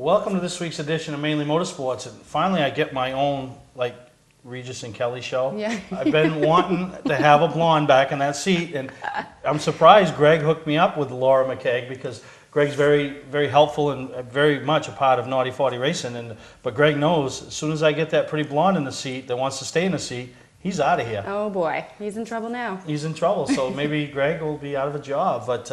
welcome to this week's edition of Mainely Motorsports. And finally, I get my own, like, Regis and Kelly show. Yeah. I've been wanting to have a blonde back in that seat, and I'm surprised Greg hooked me up with Laura Mccaig, because Greg's very, very helpful and very much a part of Naughty 40 Racing. But Greg knows, as soon as I get that pretty blonde in the seat that wants to stay in the seat, he's out of here. Oh boy, he's in trouble now. He's in trouble, so maybe Greg will be out of a job. But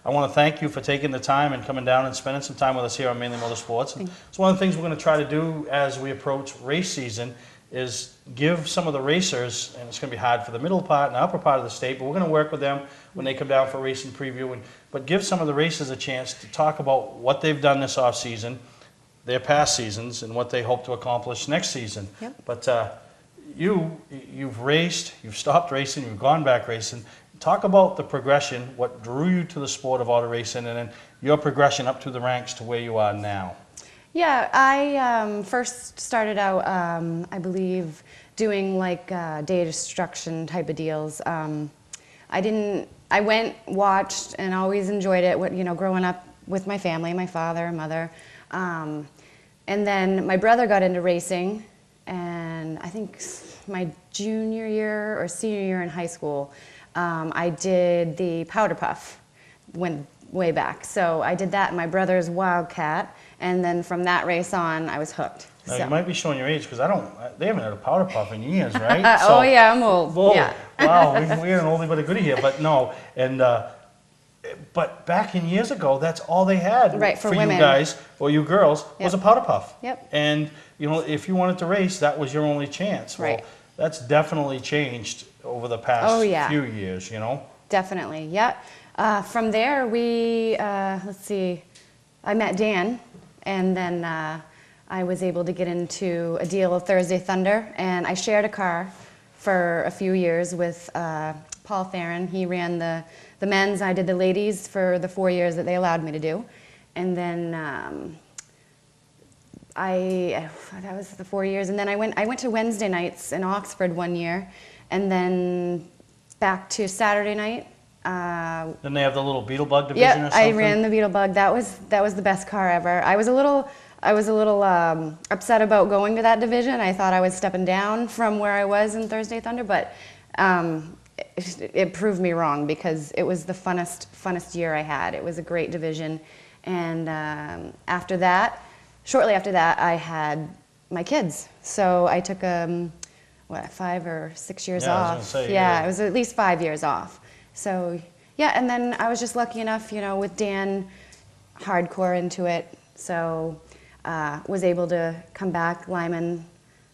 I want to thank you for taking the time and coming down and spending some time with us here on Mainly Motorsports. And it's one of the things we're going to try to do as we approach race season is give some of the racers, and it's going to be hard for the middle part and the upper part of the state, but we're going to work with them when they come down for racing preview. But give some of the racers a chance to talk about what they've done this off season, their past seasons, and what they hope to accomplish next season. Yep. But you've raced, you've stopped racing, you've gone back racing. Talk about the progression, what drew you to the sport of auto racing, and then your progression up through the ranks to where you are now. Yeah, I first started out, I believe, doing like day destruction type of deals. I went, watched, and always enjoyed it, you know, growing up with my family, my father, mother. And then my brother got into racing, and I think my junior year or senior year in high school, I did the powder puff, went way back. So I did that in my brother's Wildcat, and then from that race on, I was hooked. Now, so. you might be showing your age, because they haven't had a powder puff in years, right? Oh yeah, I'm old. Whoa, yeah. Wow, we're an oldie but a goodie here, but no. And but back in years ago, that's all they had Right, for women. you guys or you girls was a powder puff. Yep. And you know, if you wanted to race, that was your only chance. Right. Well, that's definitely changed over the past few years, you know. Definitely, yeah. From there, let's see, I met Dan, and then I was able to get into a deal with Thursday Thunder, and I shared a car for a few years with Paul Theron. He ran the men's, I did the ladies for the 4 years that they allowed me to do. And then that was the 4 years, and then I went to Wednesday nights in Oxford one year, and then back to Saturday night. Then they have the little Beetlebug division or something? I ran the Beetlebug. That was the best car ever. I was a little upset about going to that division. I thought I was stepping down from where I was in Thursday Thunder, but it proved me wrong, because it was the funnest year I had. It was a great division, and after that, shortly after that, I had my kids. So I took 5 or 6 years off. I was gonna say, yeah, it was at least 5 years off. So yeah, and then I was just lucky enough, you know, with Dan, hardcore into it. So was able to come back. Lyman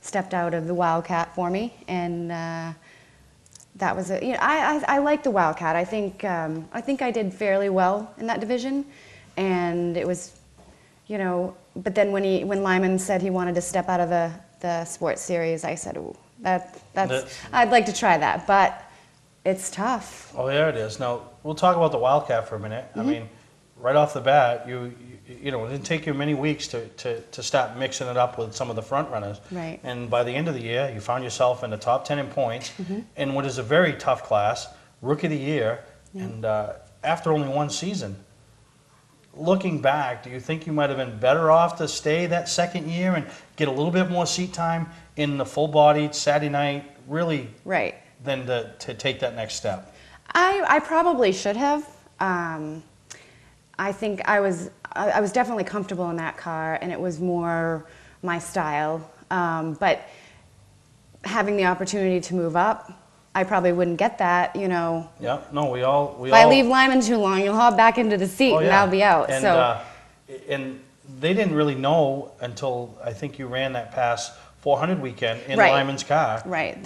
stepped out of the Wildcat for me, and that was it. You know, I like the Wildcat. I think I did fairly well in that division, and it was, you know. But then when Lyman said he wanted to step out of the sports series, I said, "Ooh, I'd like to try that," but it's tough. Oh, yeah, it is. Now, we'll talk about the Wildcat for a minute. I mean, right off the bat, you know, it didn't take you many weeks to start mixing it up with some of the front runners. Right. And by the end of the year, you found yourself in the top 10 in points in what is a very tough class, Rookie of the Year, and after only one season. Looking back, do you think you might have been better off to stay that second year and get a little bit more seat time in the full-bodied Saturday night, really? Right. Than to take that next step? I probably should have. I think I was definitely comfortable in that car, and it was more my style. But having the opportunity to move up, I probably wouldn't get that, you know. Yeah, no, we all. If I leave Lyman too long, you'll hop back into the seat, and I'll be out. And, so. And they didn't really know until I think you ran that past 400 weekend in Lyman's car. Right.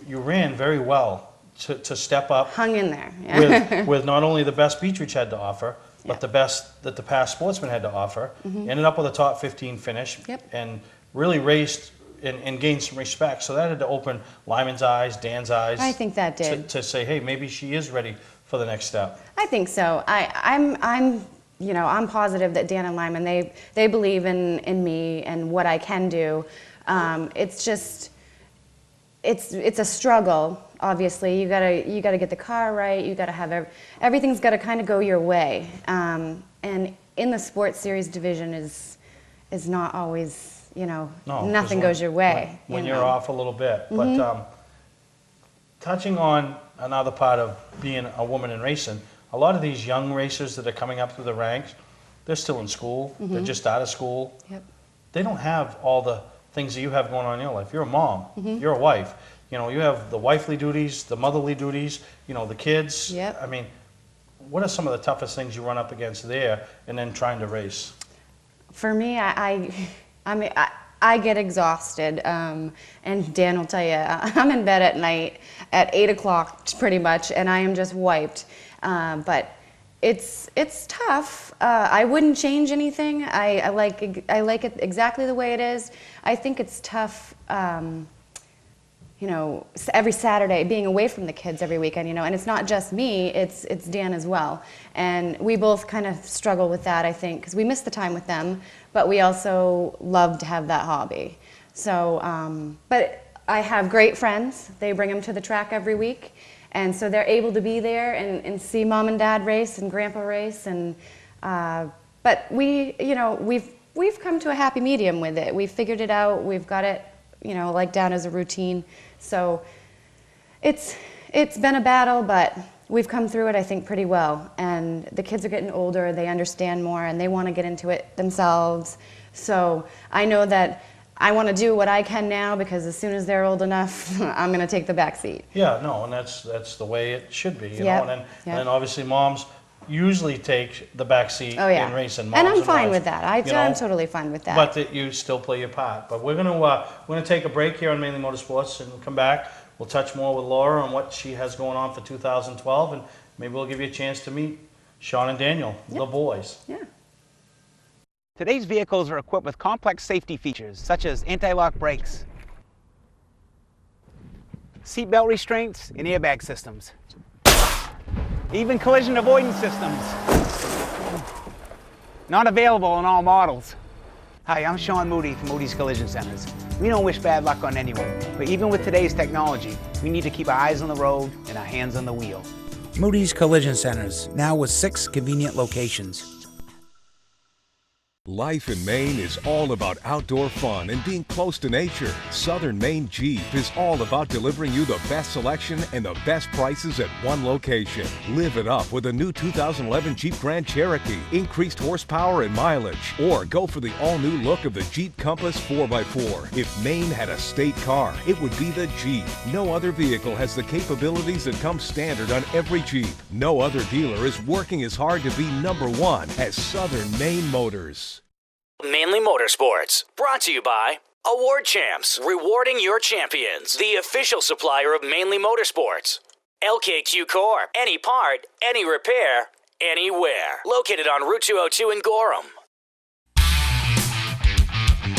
You ran very well to step up. Hung in there. Yeah. with not only the best Beechridge had to offer, but the best that the past sportsman had to offer. Ended up with a top 15 finish. Yep. And really raced and gained some respect. So that had to open Lyman's eyes, Dan's eyes. I think that did. To say, hey, maybe she is ready for the next step. I think so. I'm you know, I'm positive that Dan and Lyman, they believe in me and what I can do. It's just, it's a struggle. Obviously, you gotta get the car right. You gotta have everything's gotta kind of go your way. And in the sports series division is not always, No, 'cause nothing goes your way. When you're off a little bit. But touching on another part of being a woman in racing, a lot of these young racers that are coming up through the ranks, they're still in school. They're just out of school. Yep. They don't have all the things that you have going on in your life. You're a mom. You're a wife. You have the wifely duties, the motherly duties, the kids. Yep. I mean, what are some of the toughest things you run up against there and then trying to race? For me, I get exhausted, and Dan will tell you, I'm in bed at night at 8 o'clock pretty much, and I am just wiped. But it's tough. I wouldn't change anything. I like it exactly the way it is. I think it's tough. Every Saturday, being away from the kids every weekend, and it's not just me, it's Dan as well. And we both kind of struggle with that, I think, because we miss the time with them, but we also love to have that hobby. So, but I have great friends. They bring them to the track every week, and so they're able to be there and see mom and dad race and grandpa race. And but we've come to a happy medium with it. We've figured it out. We've got it, like down as a routine. So it's been a battle, but we've come through it, I think, pretty well. And the kids are getting older, they understand more, and they want to get into it themselves. So I know that I want to do what I can now, because as soon as they're old enough, I'm going to take the back seat. Yeah, no, and that's the way it should be, Yep. And then obviously moms usually take the back seat in racing. And I'm moms fine wives, with that. I'm totally fine with that. But that you still play your part. But we're gonna take a break here on Mainly Motorsports, and we'll come back. We'll touch more with Laura on what she has going on for 2012, and maybe we'll give you a chance to meet Sean and Daniel, the boys. Yeah. Today's vehicles are equipped with complex safety features such as anti-lock brakes, seatbelt restraints, and airbag systems. Even collision avoidance systems. Not available in all models. Hi, I'm Sean Moody from Moody's Collision Centers. We don't wish bad luck on anyone, but even with today's technology, we need to keep our eyes on the road and our hands on the wheel. Moody's Collision Centers, now with 6 convenient locations. Life in Maine is all about outdoor fun and being close to nature. Southern Maine Jeep is all about delivering you the best selection and the best prices at one location. Live it up with a new 2011 Jeep Grand Cherokee, increased horsepower and mileage. Or go for the all-new look of the Jeep Compass 4x4. If Maine had a state car, it would be the Jeep. No other vehicle has the capabilities that come standard on every Jeep. No other dealer is working as hard to be #1 as Southern Maine Motors. Mainly Motorsports, brought to you by Award Champs, rewarding your champions, the official supplier of Mainly Motorsports. LKQ Core, any part, any repair, anywhere. Located on Route 202 in Gorham.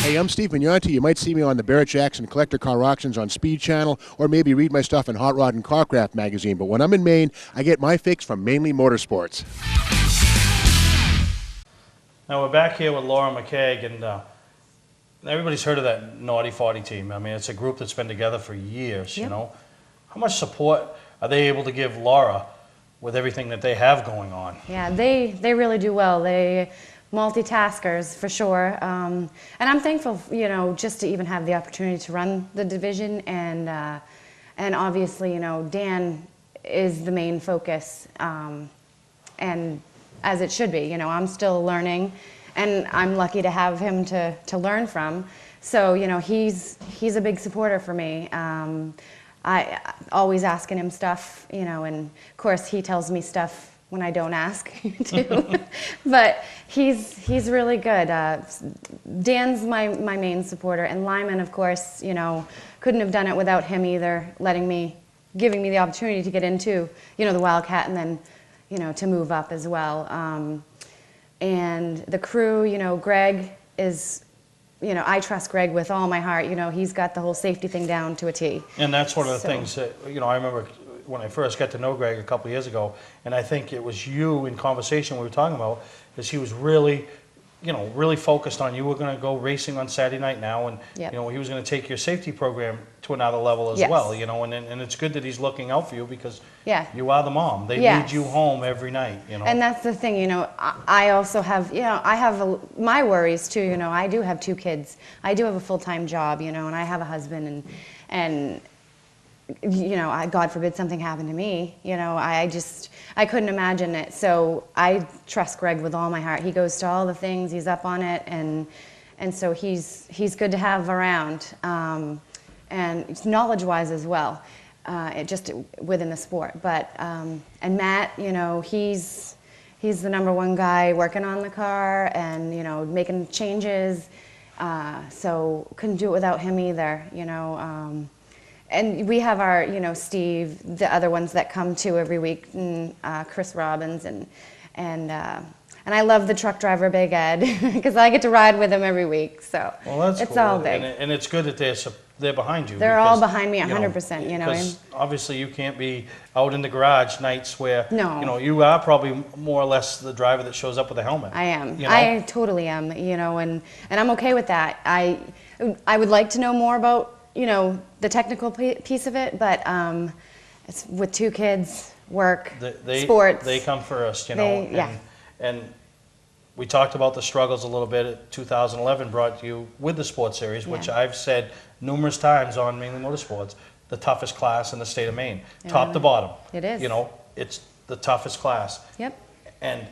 Hey, I'm Steve Mignonti. You might see me on the Barrett Jackson Collector Car Auctions on Speed Channel, or maybe read my stuff in Hot Rod and Carcraft magazine. But when I'm in Maine, I get my fix from Mainly Motorsports. Now we're back here with Laura Mccaig, and everybody's heard of that Naughty 40 team. I mean, it's a group that's been together for years, How much support are they able to give Laura with everything that they have going on? Yeah, they really do well. They multitaskers for sure. And I'm thankful, just to even have the opportunity to run the division, and obviously, Dan is the main focus, and as it should be. I'm still learning, and I'm lucky to have him to learn from. So, he's a big supporter for me. I always asking him stuff, and of course he tells me stuff when I don't ask too. But he's really good. Dan's my main supporter, and Lyman, of course, couldn't have done it without him either, giving me the opportunity to get into, the Wildcat, and then to move up as well. And the crew, Greg is, I trust Greg with all my heart. He's got the whole safety thing down to a T. And that's one of the things that, I remember when I first got to know Greg a couple of years ago, and I think it was you in conversation we were talking about, is he was really really focused on you were going to go racing on Saturday night now, and Yep. he was going to take your safety program to another level as Yes. well. And it's good that he's looking out for you because Yeah. you are the mom. They Yes. lead you home every night. And that's the thing, I also have, I have my worries too. I do have 2 kids. I do have a full-time job, and I have a husband, and God forbid something happened to me. I couldn't imagine it. So I trust Greg with all my heart. He goes to all the things. He's up on it, and so he's good to have around, and knowledge-wise as well. Just within the sport, but and Matt, he's the #1 guy working on the car and making changes. So couldn't do it without him either. And we have our, Steve, the other ones that come too every week, and Chris Robbins, and I love the truck driver, Big Ed, because I get to ride with him every week. So that's it's cool. all big. And it's good that they're behind you. They're all behind me 100%. Because obviously you can't be out in the garage nights where No. you are probably more or less the driver that shows up with a helmet. I am. I totally am. And I'm okay with that. I would like to know more about the technical piece of it, but it's with 2 kids, work, sports. They come first, Yeah. And we talked about the struggles a little bit. 2011 brought you with the sports series, which Yeah. I've said numerous times on Mainly Motorsports, the toughest class in the state of Maine, top to bottom. It is. It's the toughest class. Yep. And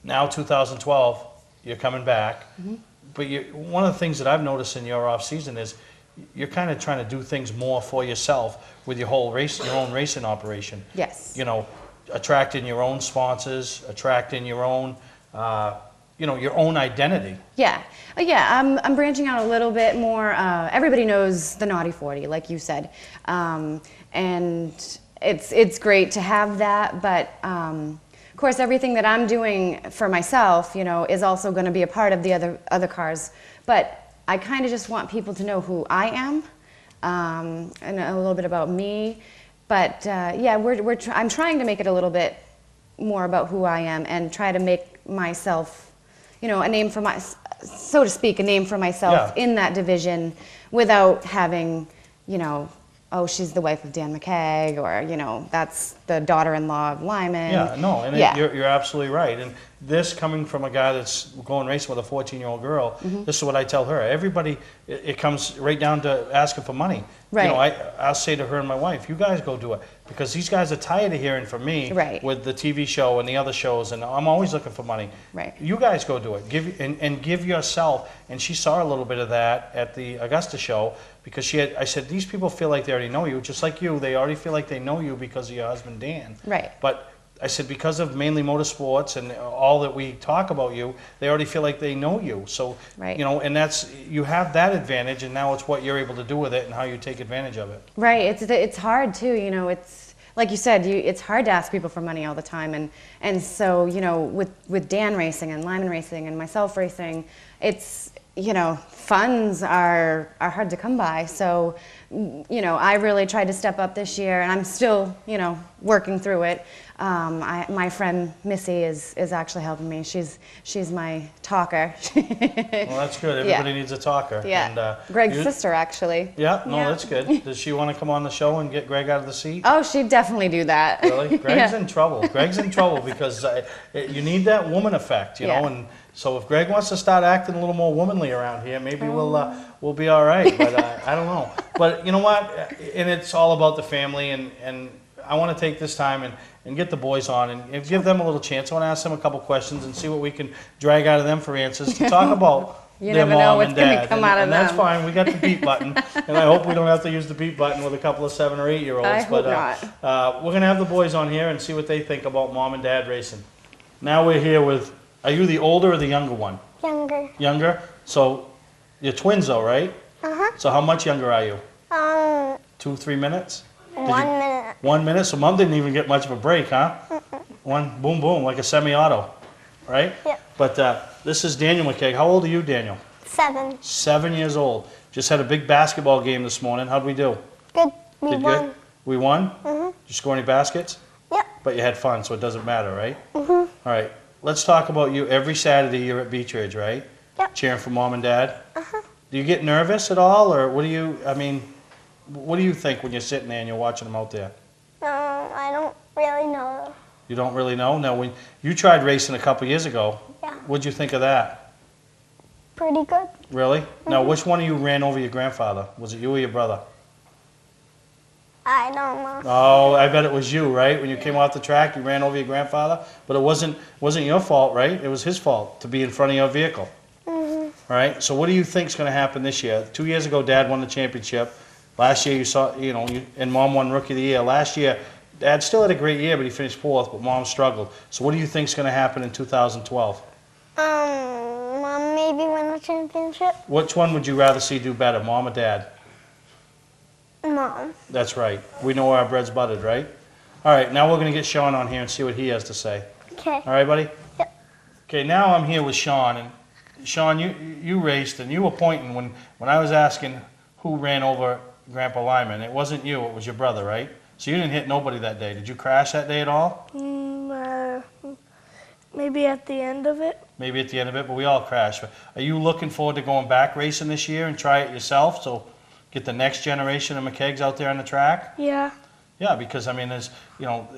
now 2012, you're coming back. Mm-hmm. But one of the things that I've noticed in your off season is you're kind of trying to do things more for yourself with your own racing operation. Yes. Attracting your own sponsors, attracting your own, your own identity. Yeah. I'm branching out a little bit more. Everybody knows the Naughty 40, like you said, and it's great to have that. But of course, everything that I'm doing for myself, is also going to be a part of the other cars. But I kind of just want people to know who I am, and a little bit about me. But I'm trying to make it a little bit more about who I am and try to make myself, a name for so to speak, a name for myself in that division without having, oh, she's the wife of Dan Mccaig, or, that's the daughter-in-law of Lyman. Yeah, no, and you're absolutely right. And this coming from a guy that's going racing with a 14-year-old girl, this is what I tell her. Everybody, it comes right down to asking for money. Right. I'll say to her and my wife, you guys go do it. Because these guys are tired of hearing from me with the TV show and the other shows, and I'm always looking for money. Right. You guys go do it. Give yourself. And she saw a little bit of that at the Augusta show because I said, these people feel like they already know you, just like you. They already feel like they know you because of your husband, Dan. Right. But I said, because of Mainly Motorsports and all that we talk about you, they already feel like they know you. So, and you have that advantage, and now it's what you're able to do with it and how you take advantage of it. Right. It's hard too. It's like you said. It's hard to ask people for money all the time, and so with Dan racing and Lyman racing and myself racing, it's funds are hard to come by. So I really tried to step up this year, and I'm still working through it. My friend Missy is actually helping me. She's my talker. Well, that's good. Everybody needs a talker. Yeah. And, Greg's sister, actually. Yeah, no, that's good. Does she want to come on the show and get Greg out of the seat? Oh, she'd definitely do that. Really? Greg's in trouble. Greg's in trouble because you need that woman effect, know. And so if Greg wants to start acting a little more womanly around here, maybe we'll be all right. But I don't know. But you know what? And it's all about the family, and I want to take this time and get the boys on and give them a little chance. I want to ask them a couple questions and see what we can drag out of them for answers to talk about their mom and dad. And that's fine. We got the beat button, and I hope we don't have to use the beat button with a couple of 7 or 8 year olds. I hope not. We're going to have the boys on here and see what they think about mom and dad racing. Now we're here with, are you the older or the younger one? Younger. Younger? So you're twins though, right? Uh-huh. So how much younger are you? 2, 3 minutes? 1 minute. 1 minute? So mom didn't even get much of a break, huh? One, boom, boom, like a semi-auto, right? Yep. But this is Daniel Mccaig. How old are you, Daniel? 7. 7 years old. Just had a big basketball game this morning. How'd we do? Good. We Did won. good? We won? Mhm. Did you score any baskets? Yep. But you had fun, so it doesn't matter, right? Mhm. All right. let's talk about you. Every Saturday you're at Beach Ridge, right? Yep. Cheering for mom and dad. Uh-huh. Do you get nervous at all, or what do you? I mean, what do you think when you're sitting there and you're watching them out there? I don't really know. You don't really know. Now, when you tried racing a couple years ago, Yeah. what'd you think of that? Pretty good. Really? Now, which one of you ran over your grandfather? Was it you or your brother? I don't know. Oh, I bet it was you, right? When you came off the track, you ran over your grandfather, but it wasn't your fault, right? It was his fault to be in front of your vehicle. Mm-hmm. All right. So, what do you think's going to happen this year? 2 years ago, Dad won the championship. Last year, you saw, and Mom won Rookie of the Year. Last year, Dad still had a great year, but he finished 4th. But Mom struggled. So, what do you think's going to happen in 2012? Mom maybe win the championship. Which one would you rather see do better, Mom or Dad? Mom. That's right. We know our bread's buttered, right? All right. Now we're going to get Sean on here and see what he has to say. Okay. All right, buddy? Yep. Okay, now I'm here with Sean, and Sean, you raced, and you were pointing when I was asking who ran over Grandpa Lyman. It wasn't you, it was your brother, right? So you didn't hit nobody that day. Did you crash that day at all? Maybe at the end of it. Maybe at the end of it, but we all crashed. Are you looking forward to going back racing this year and try it yourself, so get the next generation of Mccaigs out there on the track? Yeah. Yeah, because I mean, there's,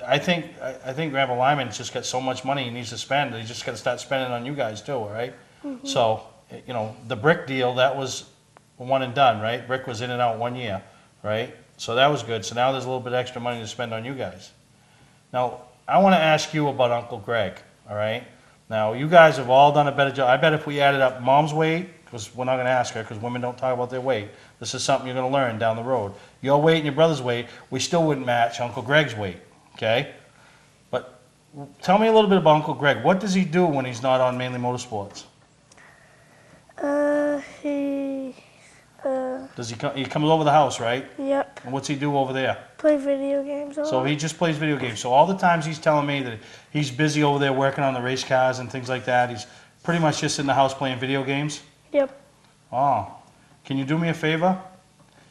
I think Grandpa Lyman's just got so much money he needs to spend. He's just got to start spending on you guys too, right? Mm-hmm. So, the Brick deal, that was one and done, right? Brick was in and out 1 year, right? So that was good. So now there's a little bit extra money to spend on you guys. Now, I want to ask you about Uncle Greg, all right? Now, you guys have all done a better job. I bet if we added up Mom's weight, because we're not going to ask her because women don't talk about their weight. This is something you're going to learn down the road. Your weight and your brother's weight, we still wouldn't match Uncle Greg's weight, okay? But tell me a little bit about Uncle Greg. What does he do when he's not on Mainly Motorsports? He comes over the house, right? Yep. And what's he do over there? Play video games. So he just plays video games. So all the times he's telling me that he's busy over there working on the race cars and things like that, he's pretty much just in the house playing video games? Yep. Oh. Can you do me a favor?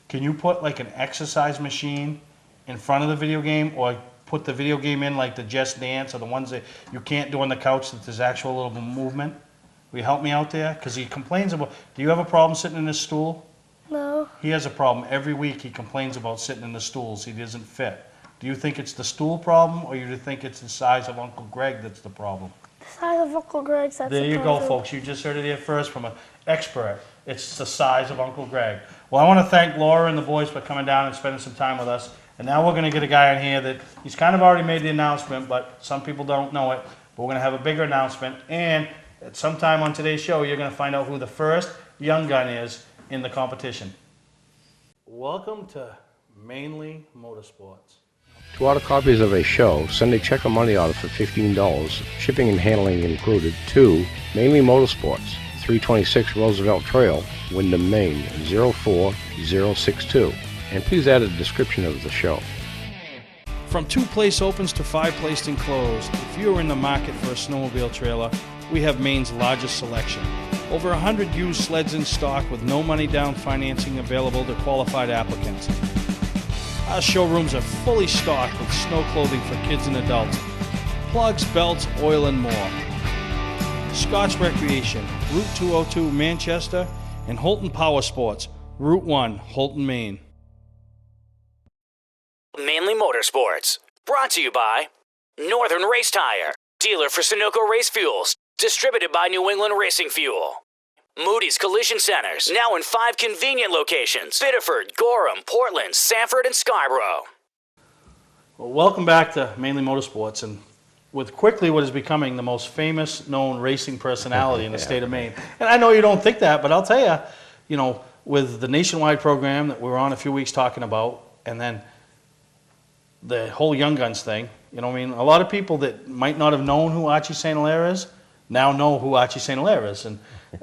Can you put like an exercise machine in front of the video game, or put the video game in like the Just Dance or the ones that you can't do on the couch that there's actual little movement? Will you help me out there? Because he complains about, do you have a problem sitting in this stool? No. He has a problem. Every week he complains about sitting in the stools. He doesn't fit. Do you think it's the stool problem, or you think it's the size of Uncle Greg that's the problem? The size of Uncle Greg's. That's There you go, folks. You just heard it here first from an expert. It's the size of Uncle Greg. Well, I want to thank Laura and the boys for coming down and spending some time with us. And now we're going to get a guy in here that he's kind of already made the announcement, but some people don't know it. But we're going to have a bigger announcement. And at some time on today's show, you're going to find out who the first young gun is in the competition. Welcome to Mainly Motorsports. To order copies of a show, send a check or money order for $15, shipping and handling included, to Mainly Motorsports, 326 Roosevelt Trail, Windham, Maine, 04062. And please add a description of the show. From 2-place opens to 5-place enclosed, if you're in the market for a snowmobile trailer, we have Maine's largest selection. Over 100 used sleds in stock with no money down financing available to qualified applicants. Our showrooms are fully stocked with snow clothing for kids and adults, plugs, belts, oil, and more. Scotch Recreation, Route 202 Manchester, and Holton Power Sports, Route 1, Holton, Maine. Mainly Motorsports. Brought to you by Northern Race Tire, dealer for Sunoco Race Fuels, distributed by New England Racing Fuel. Moody's Collision Centers, now in 5 convenient locations: Biddeford, Gorham, Portland, Sanford, and Scarborough. Well, welcome back to Mainly Motorsports, and with quickly what is becoming the most famous known racing personality in the state of Maine. And I know you don't think that, but I'll tell you, with the nationwide program that we were on a few weeks talking about, and then the whole Young Guns thing, a lot of people that might not have known who Archie St. Hilaire is now know who Archie St. Hilaire is. And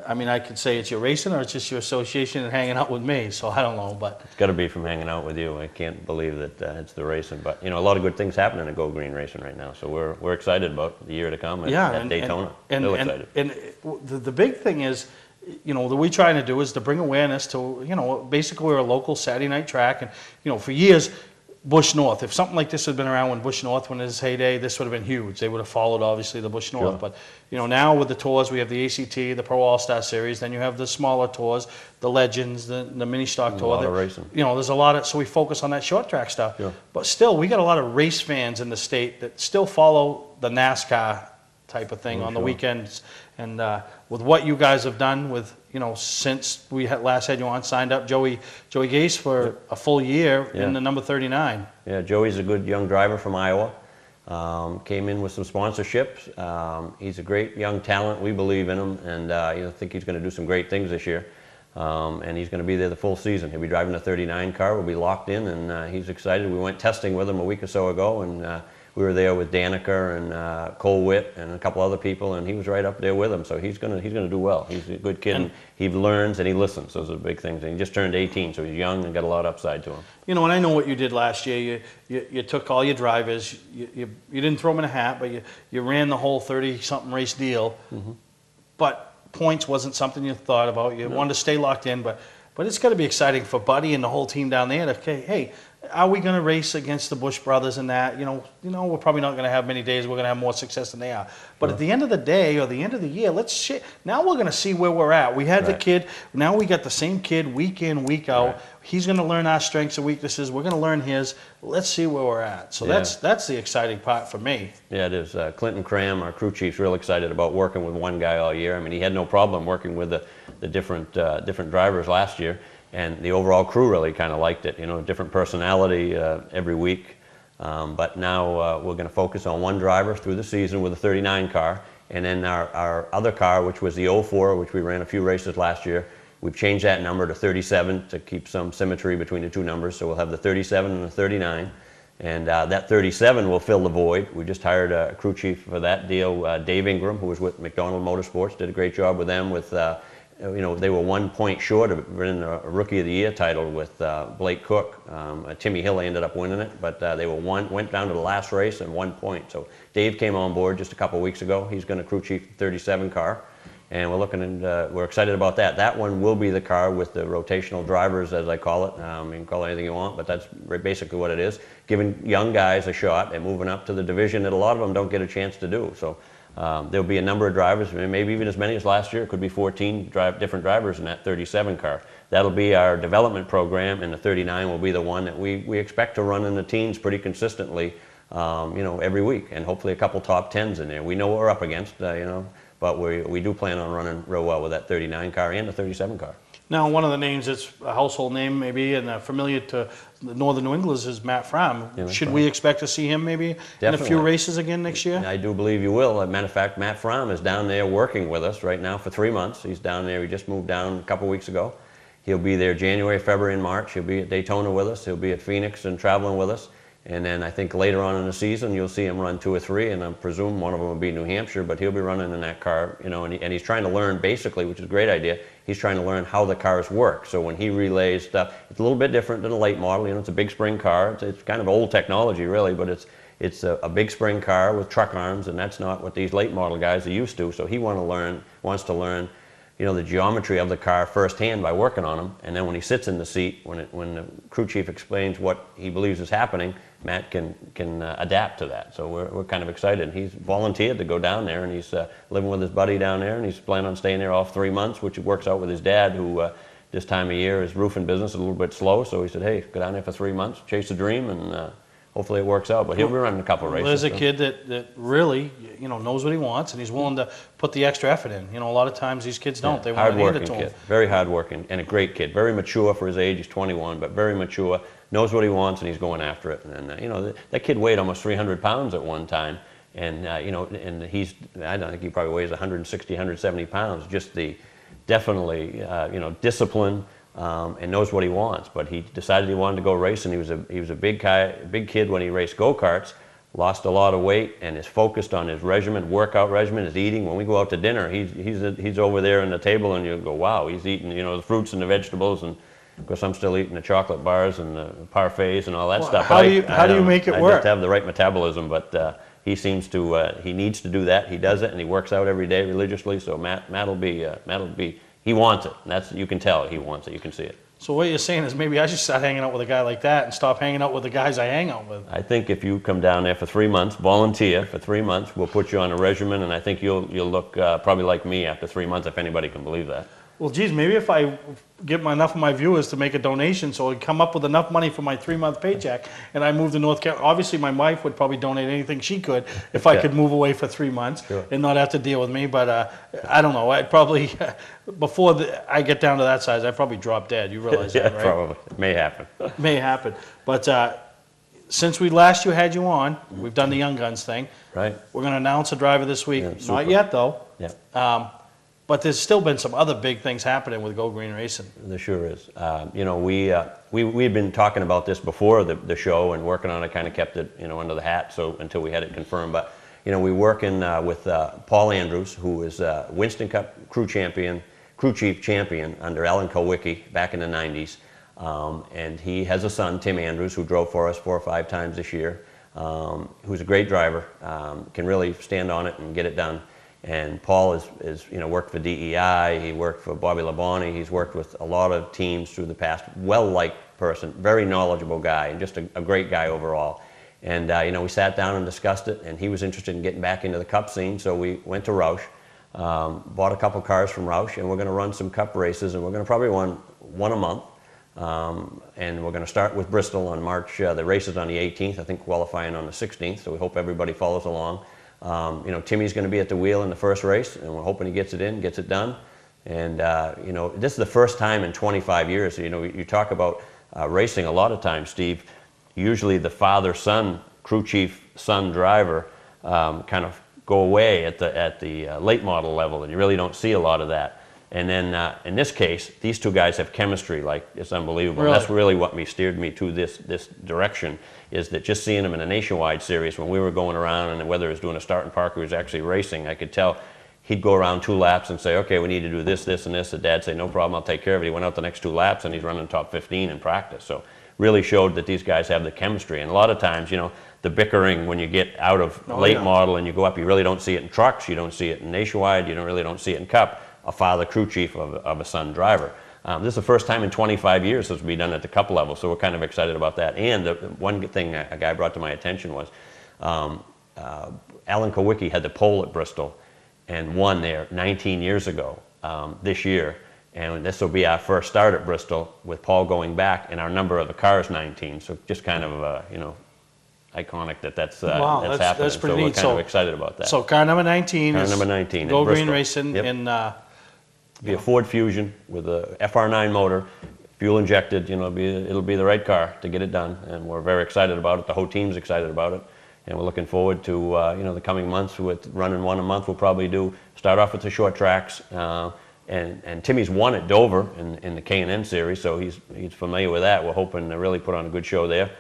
I could say it's your racing or it's just your association and hanging out with me, so I don't know. But it's got to be from hanging out with you. I can't believe that it's the racing. But, a lot of good things happening at Go Green Racing right now. So we're excited about the year to come at Daytona. Still excited. And the big thing is, that we're trying to do is to bring awareness to, basically we're a local Saturday night track. And, for years, Bush North. If something like this had been around when Bush North, when it was his heyday, this would have been huge. They would have followed, obviously, the Bush North. Sure. But, you know, now with the tours, we have the ACT, the Pro All-Star Series, then you have the smaller tours, the Legends, the mini stock tour. A lot of racing. You know, there's a lot of, so we focus on that short track stuff. Sure. But still, we got a lot of race fans in the state that still follow the NASCAR type of thing on the weekends. And with what you guys have done with, you know, since we last had you on, signed up Joey Gase for a full year in the number 39. Yeah, Joey's a good young driver from Iowa. Came in with some sponsorships. He's a great young talent. We believe in him, and you know, think he's going to do some great things this year. And he's going to be there the full season. He'll be driving the 39 car. We'll be locked in, and he's excited. We went testing with him a week or so ago, and we were there with Danica and Cole Witt and a couple other people, and he was right up there with him. So he's gonna do well. He's a good kid, and he learns and he listens. Those are the big things. And he just turned 18, so he's young and got a lot of upside to him. You know, and I know what you did last year. You took all your drivers. You didn't throw them in a hat, but you ran the whole 30-something race deal. Mm-hmm. But points wasn't something you thought about. You wanted to stay locked in, but it's got to be exciting for Buddy and the whole team down there. Okay, hey, are we going to race against the Bush brothers and that? You know, we're probably not going to have many days. We're going to have more success than they are. But at the end of the day or the end of the year, now we're going to see where we're at. We had the kid. Now we got the same kid week in, week out. Right. He's going to learn our strengths and weaknesses. We're going to learn his. Let's see where we're at. So that's the exciting part for me. Yeah, it is. Clinton Cram, our crew chief's real excited about working with one guy all year. I mean, he had no problem working with the different drivers last year. And the overall crew really kind of liked it, you know, different personality every week. But now we're going to focus on one driver through the season with a 39 car. And then our other car, which was the 04, which we ran a few races last year, we've changed that number to 37 to keep some symmetry between the two numbers. So we'll have the 37 and the 39. And that 37 will fill the void. We just hired a crew chief for that deal, Dave Ingram, who was with McDonald Motorsports, did a great job with them with you know, they were 1 point short of winning a Rookie of the Year title with Blake Cook. Timmy Hill ended up winning it, but they went down to the last race and 1 point. So Dave came on board just a couple of weeks ago. He's going to crew chief the 37 car, and we're looking and we're excited about that. That one will be the car with the rotational drivers, as I call it. You can call it anything you want, but that's basically what it is. Giving young guys a shot and moving up to the division that a lot of them don't get a chance to do. So. There'll be a number of drivers, maybe even as many as last year. It could be 14 different drivers in that 37 car. That'll be our development program, and the 39 will be the one that we expect to run in the teens pretty consistently, you know, every week, and hopefully a couple top 10s in there. We know what we're up against, you know, but we do plan on running real well with that 39 car and the 37 car. Now, one of the names that's a household name maybe and familiar to the Northern New Englanders is Matt Fromm. Yeah, Should we expect to see him maybe in a few races again next year? I do believe you will. As a matter of fact, Matt Fromm is down there working with us right now for 3 months. He's down there. He just moved down a couple weeks ago. He'll be there January, February, and March. He'll be at Daytona with us. He'll be at Phoenix and traveling with us. And then I think later on in the season, you'll see him run 2 or 3, and I presume one of them will be New Hampshire, but he'll be running in that car, you know, and he's trying to learn basically, which is a great idea, he's trying to learn how the cars work. So when he relays stuff, it's a little bit different than a late model. You know, it's a big spring car. It's kind of old technology, really, but it's a big spring car with truck arms, and that's not what these late model guys are used to. So he wants to learn, you know, the geometry of the car firsthand by working on them. And then when he sits in the seat, when the crew chief explains what he believes is happening, Matt can adapt to that. So we're kind of excited. He's volunteered to go down there, and he's living with his buddy down there, and he's planning on staying there all 3 months, which works out with his dad, who this time of year, his roofing business is a little bit slow. So he said, hey, go down there for 3 months, chase a dream, and hopefully it works out. But he'll be running a couple of races. Well, there's a kid that really, you know, knows what he wants, and he's willing to put the extra effort in. You know, a lot of times these kids don't. They want to hand it to him. Very hardworking, and a great kid. Very mature for his age. He's 21, but very mature. Knows what he wants, and he's going after it. And you know, that kid weighed almost 300 pounds at one time, and you know, and I don't think he probably weighs 160, 170 pounds. Just definitely, you know, discipline. And knows what he wants, but he decided he wanted to go racing. He was a big kid when he raced go-karts, lost a lot of weight, and is focused on his workout regimen, his eating. When we go out to dinner, he's over there on the table, and you go, wow, he's eating, you know, the fruits and the vegetables, and of course I'm still eating the chocolate bars and the parfaits and all that stuff. How do you make it work? I just have the right metabolism, but he seems to he needs to do that. He does it, and he works out every day religiously. So Matt will be he wants it. You can tell he wants it. You can see it. So what you're saying is maybe I should start hanging out with a guy like that and stop hanging out with the guys I hang out with. I think if you come down there for 3 months, volunteer for 3 months, we'll put you on a regimen, and I think you'll look probably like me after 3 months, if anybody can believe that. Well, geez, maybe if I get enough of my viewers to make a donation so I'd come up with enough money for my 3-month paycheck and I move to North Carolina. Obviously, my wife would probably donate anything she could if I could move away for 3 months and not have to deal with me. But I don't know. I'd probably, before I get down to that size, I'd probably drop dead. You realize that, right? Probably. It may happen. May happen. But since we last had you on, we've done the Young Guns thing. Right. We're going to announce a driver this week. Yeah, Not yet, though. Yeah. But there's still been some other big things happening with Go Green Racing. There sure is. We'd been talking about this before the show and working on it, kind of kept it under the hat until we had it confirmed. But we're working with Paul Andrews, who is Winston Cup crew chief champion under Alan Kulwicki back in the 90s. And he has a son, Tim Andrews, who drove for us 4 or 5 times this year, who's a great driver, can really stand on it and get it done. And Paul is worked for DEI, he worked for Bobby Labonte, he's worked with a lot of teams through the past, well-liked person, very knowledgeable guy, and just a great guy overall. And we sat down and discussed it, and he was interested in getting back into the Cup scene, so we went to Roush, bought a couple cars from Roush, and we're going to run some Cup races, and we're going to probably run one a month. And we're going to start with Bristol on March, the race is on the 18th, I think qualifying on the 16th, so we hope everybody follows along. Timmy's going to be at the wheel in the first race, and we're hoping he gets it done. And, this is the first time in 25 years, you talk about racing a lot of times, Steve. Usually the father-son, crew chief, son driver kind of go away at the late model level, and you really don't see a lot of that. And then in this case, these two guys have chemistry like it's unbelievable. Really? And that's really what steered me to this direction, is that just seeing them in a nationwide series when we were going around, and whether he was doing a start and park or he was actually racing, I could tell he'd go around 2 laps and say, okay, we need to do this, this, and this. The dad say, no problem, I'll take care of it. He went out the next 2 laps and he's running top 15 in practice. So really showed that these guys have the chemistry. And a lot of times, the bickering when you get out of late model and you go up, you really don't see it in trucks, you don't see it in nationwide, you really don't see it in Cup. A father crew chief of a son driver. This is the first time in 25 years this will be done at the Cup level, so we're kind of excited about that. And the one thing a guy brought to my attention was Alan Kulwicki had the pole at Bristol and won there 19 years ago this year. And this will be our first start at Bristol with Paul going back, and our number of the car is 19. So just kind of, iconic that's wow, that's that's happening. pretty so neat. we're kind of excited about that. So car number 19 car is number 19 Go Green Bristol. Racing in... Be a Ford Fusion with a FR9 motor, fuel injected. It'll be the right car to get it done, and we're very excited about it. The whole team's excited about it, and we're looking forward to the coming months with running one a month. We'll probably start off with the short tracks, and Timmy's won at Dover in the K&N series, so he's familiar with that. We're hoping to really put on a good show there.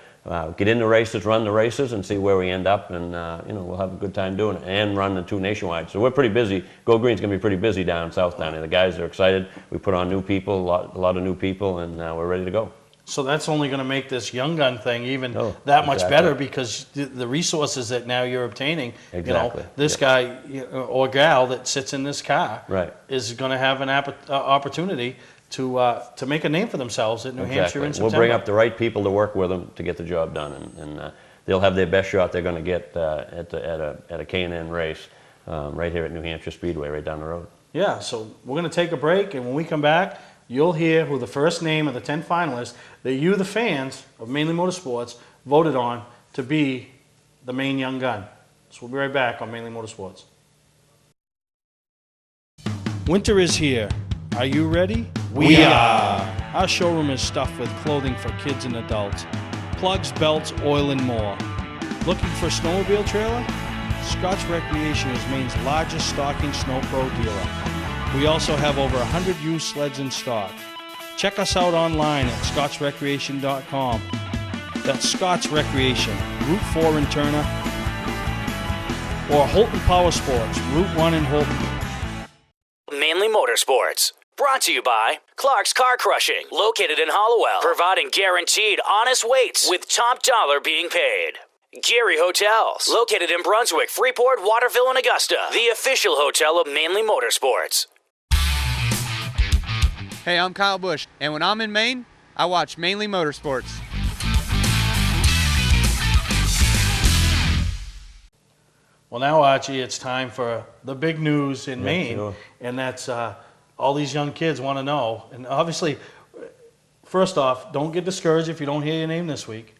Get in the races, run the races, and see where we end up, and we'll have a good time doing it, and run the 2 nationwide. So we're pretty busy. Go Green's going to be pretty busy down south down here. The guys are excited. We put on new people, a lot of new people, and we're ready to go. So that's only going to make this Young Gun thing even that much better, because the resources that now you're obtaining, exactly. This guy or gal that sits in this car is going to have an opportunity to make a name for themselves at New Hampshire in September. We'll bring up the right people to work with them to get the job done, and they'll have their best shot they're going to get at a K&N race right here at New Hampshire Speedway, right down the road. Yeah, so we're going to take a break, and when we come back, you'll hear who the first name of the 10 finalists that you, the fans of Mainely Motorsports, voted on to be the Maine Young Gun. So we'll be right back on Mainely Motorsports. Winter is here. Are you ready? We are. Our showroom is stuffed with clothing for kids and adults. Plugs, belts, oil, and more. Looking for a snowmobile trailer? Scotts Recreation is Maine's largest stocking snow pro dealer. We also have over 100 used sleds in stock. Check us out online at scottsrecreation.com. That's Scotts Recreation, Route 4 in Turner, or Holton Power Sports, Route 1 in Holton. Mainly Motorsports. Brought to you by Clark's Car Crushing, located in Hollowell, providing guaranteed honest weights with top dollar being paid. Gary Hotels, located in Brunswick, Freeport, Waterville, and Augusta, the official hotel of Mainly Motorsports. Hey, I'm Kyle Busch, and when I'm in Maine, I watch Mainly Motorsports. Well, now, Archie, it's time for the big news in Maine, sure. and that's all these young kids want to know. And obviously, first off, don't get discouraged if you don't hear your name this week,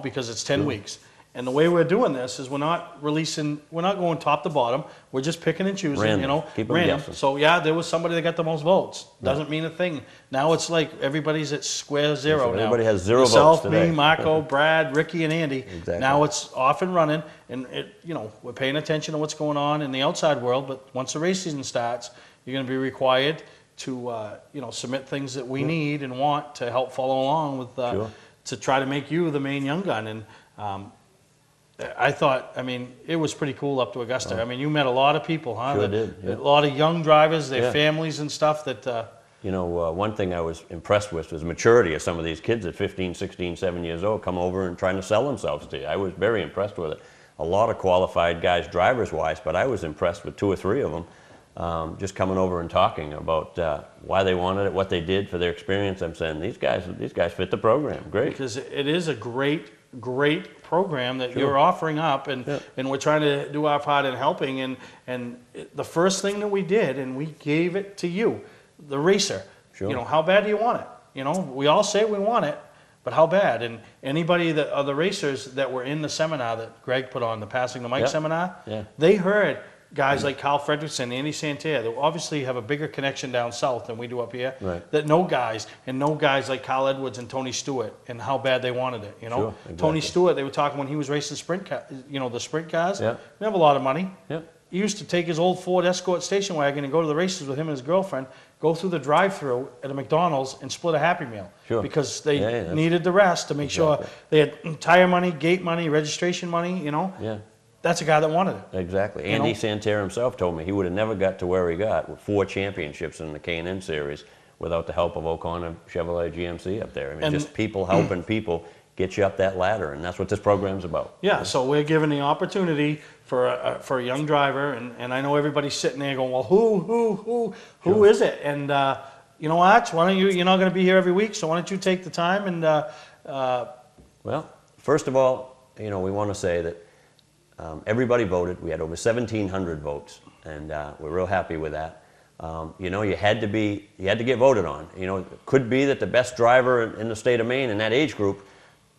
because it's 10 weeks. And the way we're doing this is we're not going top to bottom. We're just picking and choosing, Random. Keep 'em random. guessing. So, yeah, there was somebody that got the most votes. Doesn't mean a thing. Now it's like everybody's at square zero now. Everybody has 0 Myself, votes today. me, Marco, Brad, Ricky, and Andy. Exactly. Now it's off and running, and we're paying attention to what's going on in the outside world. But once the race season starts, you're going to be required to submit things that we need and want to help follow along with to try to make you the Maine Young Gun. And I thought, it was pretty cool up to Augusta. You met a lot of people, huh? Sure did, yeah. A lot of young drivers, their Yeah. families and stuff that... one thing I was impressed with was the maturity of some of these kids at 15, 16, 7 years old come over and trying to sell themselves to you. I was very impressed with it. A lot of qualified guys drivers-wise, but I was impressed with 2 or 3 of them just coming over and talking about why they wanted it, what they did for their experience. I'm saying, these guys fit the program. Great. Because it is a great program that Sure. you're offering up, and we're trying to do our part in helping. And the first thing that we did, and we gave it to you, the racer. Sure. How bad do you want it? We all say we want it, but how bad? And anybody that are the racers that were in the seminar that Greg put on, the Passing the Mic seminar, they heard guys like Kyle Fredrickson, Andy Santerre, that obviously have a bigger connection down south than we do up here, that know guys like Kyle Edwards and Tony Stewart, and how bad they wanted it. Sure, exactly. Tony Stewart, they were talking when he was racing sprint the sprint cars. Yeah. They have a lot of money. Yeah. He used to take his old Ford Escort station wagon and go to the races with him and his girlfriend, go through the drive-through at a McDonald's and split a Happy Meal. Sure. Because they needed the rest to make sure they had tire money, gate money, registration money, Yeah. That's a guy that wanted it. Exactly. Andy Santerre himself told me he would have never got to where he got with 4 championships in the K&N series without the help of O'Connor Chevrolet GMC up there. Just people helping people get you up that ladder, and that's what this program's about. Yeah, so we're giving the opportunity for a young driver, and I know everybody's sitting there going, well, who is it? And Arch, why don't you're not going to be here every week, so why don't you take the time and... Well, first of all, we want to say that everybody voted. We had over 1,700 votes, and we're real happy with that. You had to get voted on. It could be that the best driver in the state of Maine in that age group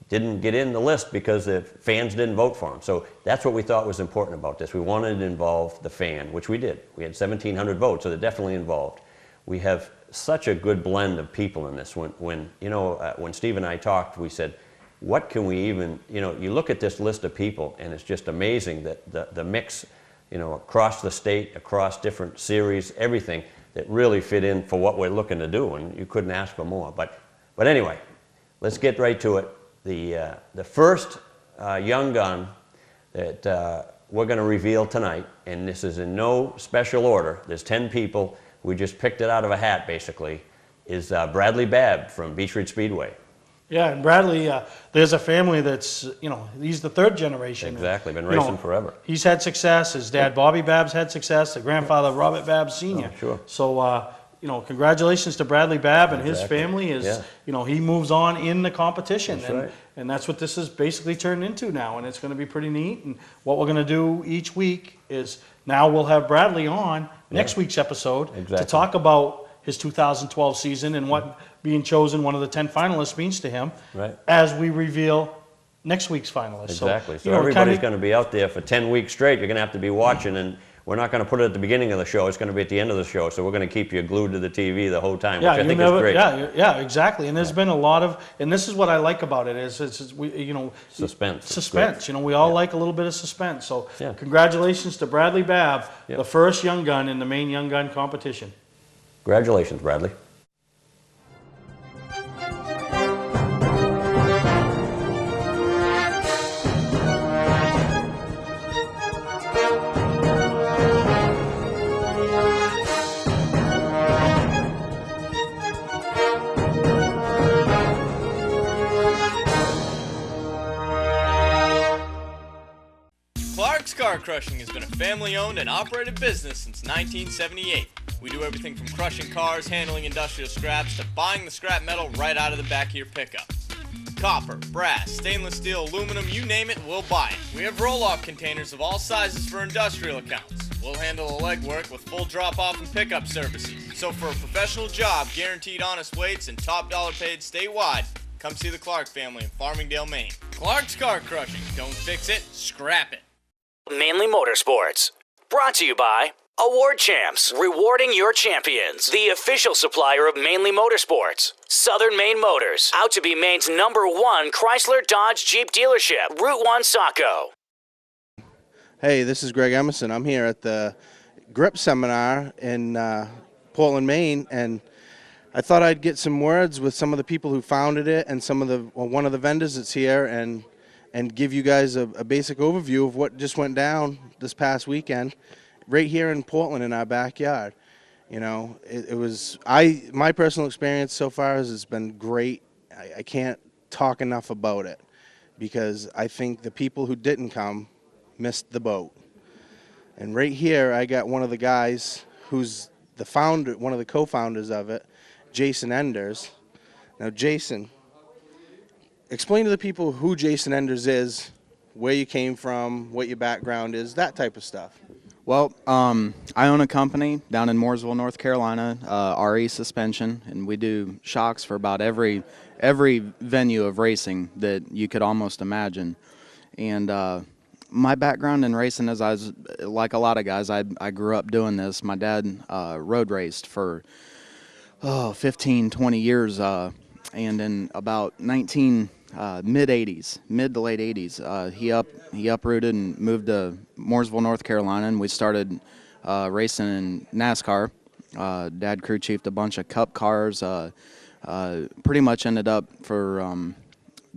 didn't get in the list because the fans didn't vote for him. So that's what we thought was important about this. We wanted to involve the fan, which we did. We had 1,700 votes, so they're definitely involved. We have such a good blend of people in this. When Steve and I talked, we said, what can we even, you look at this list of people, and it's just amazing that the mix, across the state, across different series, everything that really fit in for what we're looking to do, and you couldn't ask for more. But anyway, let's get right to it. The first young gun that we're going to reveal tonight, and this is in no special order, there's 10 people, we just picked it out of a hat basically, is Bradley Babb from Beech Ridge Speedway. Yeah, and Bradley, there's a family that's, he's the 3rd generation. Exactly, been racing forever. He's had success. His dad, Bobby Babb's had success. The grandfather, Robert Babb Sr. Oh, sure. So, congratulations to Bradley Babb and his family. He moves on in the competition. That's right. And that's what this is basically turned into now, and it's going to be pretty neat. And what we're going to do each week is now we'll have Bradley on next week's episode to talk about his 2012 season and what being chosen one of the 10 finalists means to him as we reveal next week's finalists. Exactly. So everybody's going to be out there for 10 weeks straight. You're going to have to be watching, and we're not going to put it at the beginning of the show. It's going to be at the end of the show. So we're going to keep you glued to the TV the whole time, which I think is great. Yeah, exactly. And there's been a lot of, and this is what I like about it is suspense. Suspense. We all like a little bit of suspense. So congratulations to Bradley Babb, the first young gun in the Maine Young Gun competition. Congratulations, Bradley. Clark's Car Crushing has been a family-owned and operated business since 1978. We do everything from crushing cars, handling industrial scraps, to buying the scrap metal right out of the back of your pickup. Copper, brass, stainless steel, aluminum, you name it, we'll buy it. We have roll-off containers of all sizes for industrial accounts. We'll handle the legwork with full drop-off and pickup services. So for a professional job, guaranteed honest weights, and top dollar paid statewide, come see the Clark family in Farmingdale, Maine. Clark's Car Crushing. Don't fix it, scrap it. Mainly Motorsports. Brought to you by Award Champs, rewarding your champions. The official supplier of Mainly Motorsports. Southern Maine Motors, out to be Maine's #1 Chrysler Dodge Jeep dealership. Route 1 Saco. Hey, this is Greg Emerson. I'm here at the GRIP seminar in Portland, Maine, and I thought I'd get some words with some of the people who founded it and one of the vendors that's here, and give you guys a basic overview of what just went down this past weekend right here in Portland in our backyard. You know, my personal experience so far has been great. I can't talk enough about it because I think the people who didn't come missed the boat. And right here I got one of the guys who's the founder, one of the co-founders of it, Jason Enders. Now Jason, explain to the people who Jason Enders is, where you came from, what your background is, that type of stuff. Well, I own a company down in Mooresville, North Carolina, RE Suspension, and we do shocks for about every venue of racing that you could almost imagine. And my background in racing is I was, like a lot of guys, I grew up doing this. My dad road raced for 15, 20 years, and in about mid to late 80s, he uprooted and moved to Mooresville, North Carolina, and we started racing in NASCAR. Dad crew chiefed a bunch of Cup cars. Pretty much ended up for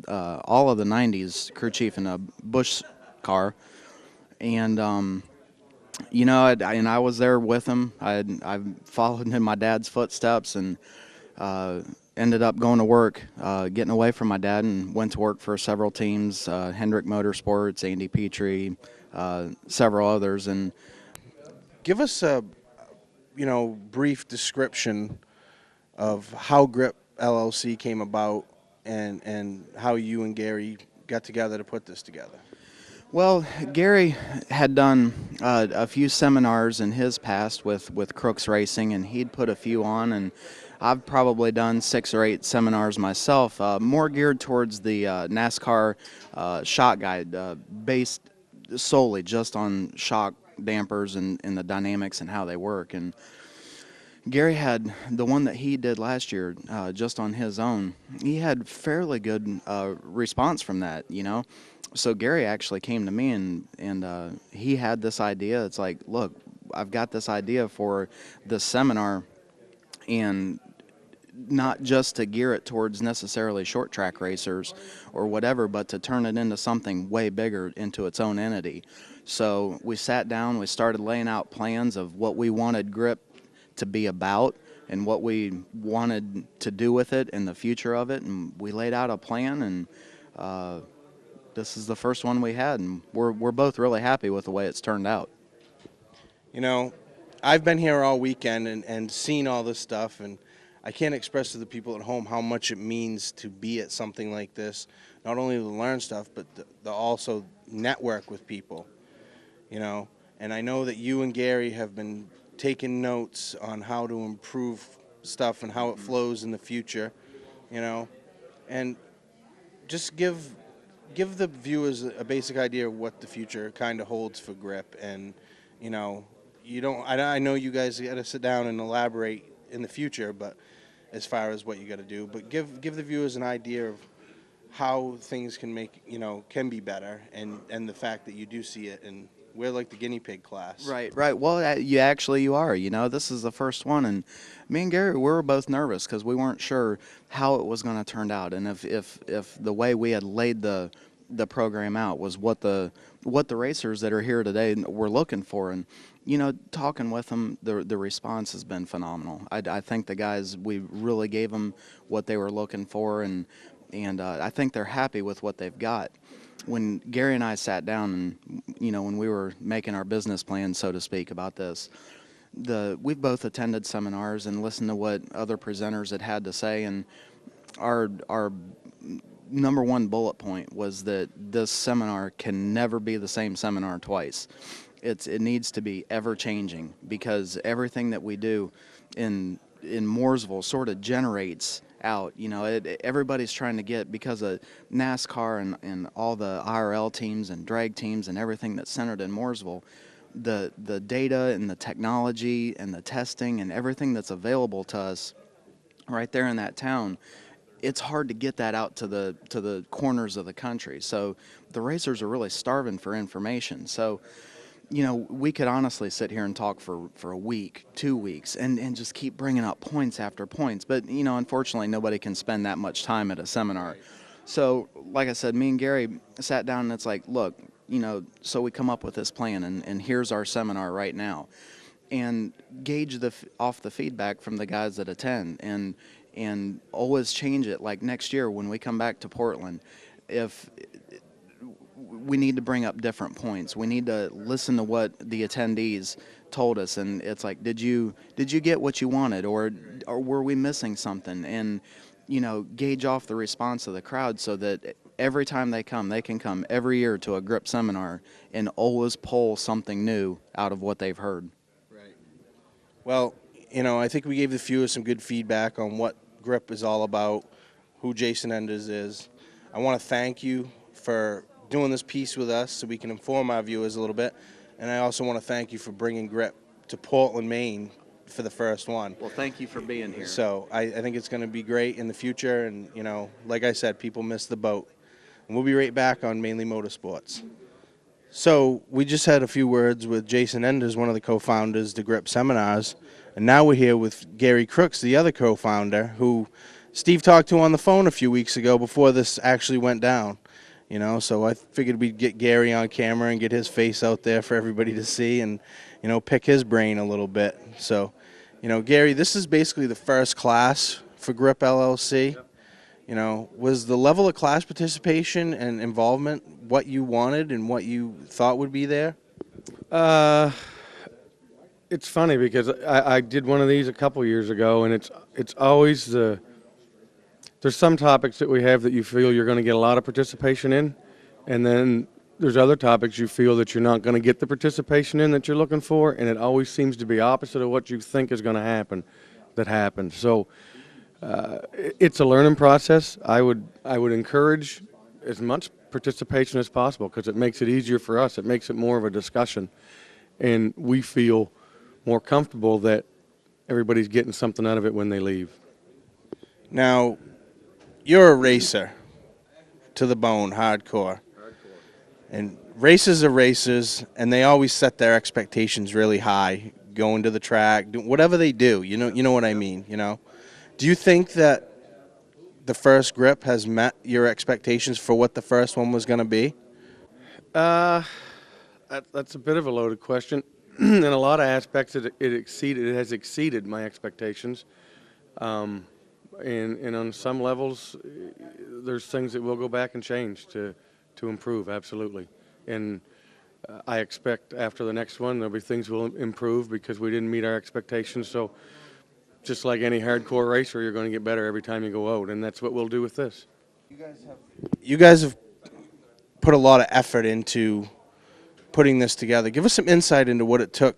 all of the 90s crew chief in a Busch car, and you know, I was there with him. I followed in my dad's footsteps, and ended up going to work, getting away from my dad, and went to work for several teams, Hendrick Motorsports, Andy Petrie, several others. And give us a brief description of how GRIP LLC came about, and how you and Gary got together to put this together. Well, Gary had done a few seminars in his past with Crooks Racing, and he'd put a few on, and I've probably done 6 or 8 seminars myself, more geared towards the NASCAR shock guide, based solely just on shock dampers and the dynamics and how they work. And Gary had the one that he did last year, just on his own. He had fairly good response from that, you know. So Gary actually came to me, and he had this idea. It's like, look, I've got this idea for this seminar, and not just to gear it towards necessarily short track racers or whatever, but to turn it into something way bigger, into its own entity. So we sat down, we started laying out plans of what we wanted GRIP to be about and what we wanted to do with it and the future of it, and we laid out a plan, and this is the first one we had, and we're both really happy with the way it's turned out. You know, I've been here all weekend and seen all this stuff, and I can't express to the people at home how much it means to be at something like this, not only to learn stuff, but to also network with people, you know. And I know that you and Gary have been taking notes on how to improve stuff and how it flows in the future, you know, and just give the viewers a basic idea of what the future kind of holds for GRIP. And you know, I know you guys got to sit down and elaborate in the future, but as far as what you got to do, but give the viewers an idea of how things can be better, and the fact that you do see it, and we're like the guinea pig class. Right. Well, you are. You know, this is the first one, and me and Gary, we were both nervous because we weren't sure how it was going to turn out, and if the way we had laid the program out was what the racers that are here today were looking for. And you know, talking with them, the response has been phenomenal. I think the guys, we really gave them what they were looking for, and I think they're happy with what they've got. When Gary and I sat down, and you know, when we were making our business plan, so to speak, about this, we've both attended seminars and listened to what other presenters had to say, and our number one bullet point was that this seminar can never be the same seminar twice. It needs to be ever changing, because everything that we do in Mooresville sort of generates out. You know, everybody's trying to get, because of NASCAR and all the IRL teams and drag teams and everything that's centered in Mooresville, the data and the technology and the testing and everything that's available to us right there in that town, it's hard to get that out to the corners of the country. So the racers are really starving for information. So, you know, we could honestly sit here and talk for a week, 2 weeks, and just keep bringing up points after points. But, you know, unfortunately, nobody can spend that much time at a seminar. So, like I said, me and Gary sat down and it's like, look, you know, so we come up with this plan, and here's our seminar right now. And gauge off the feedback from the guys that attend, and always change it. Like next year when we come back to Portland, if we need to bring up different points, we need to listen to what the attendees told us, and it's like, did you get what you wanted, or were we missing something? And, you know, gauge off the response of the crowd so that every time they can come every year to a grip seminar and always pull something new out of what they've heard. Right. Well, you know, I think we gave the viewers some good feedback on what grip is all about, who Jason Enders is. I want to thank you for doing this piece with us so we can inform our viewers a little bit. And I also want to thank you for bringing grip to Portland, Maine for the first one. Well, thank you for being here. So I think it's going to be great in the future. And, you know, like I said, people miss the boat. And we'll be right back on Mainly Motorsports. So we just had a few words with Jason Enders, one of the co-founders of the Grip Seminars. And now we're here with Gary Crooks, the other co-founder, who Steve talked to on the phone a few weeks ago before this actually went down. You know, so I figured we'd get Gary on camera and get his face out there for everybody to see and, you know, pick his brain a little bit. So, you know, Gary, this is basically the first class for Grip LLC. Yep. You know, was the level of class participation and involvement what you wanted and what you thought would be there? It's funny because I did one of these a couple years ago, and it's always there's some topics that we have that you feel you're going to get a lot of participation in, and then there's other topics you feel that you're not going to get the participation in that you're looking for, and it always seems to be opposite of what you think is going to happen that happens. So it's a learning process. I would encourage as much participation as possible because it makes it easier for us. It makes it more of a discussion, and we feel more comfortable that everybody's getting something out of it when they leave. Now, you're a racer to the bone, hardcore. And racers are racers, and they always set their expectations really high, going to the track, whatever they do. You know what I mean. You know, do you think that the first grip has met your expectations for what the first one was going to be? That's a bit of a loaded question. In a lot of aspects, it has exceeded my expectations. And on some levels, there's things that we'll go back and change to improve, absolutely. And I expect after the next one, there'll be things we'll improve because we didn't meet our expectations. So just like any hardcore racer, you're going to get better every time you go out, and that's what we'll do with this. You guys have put a lot of effort into putting this together. Give us some insight into what it took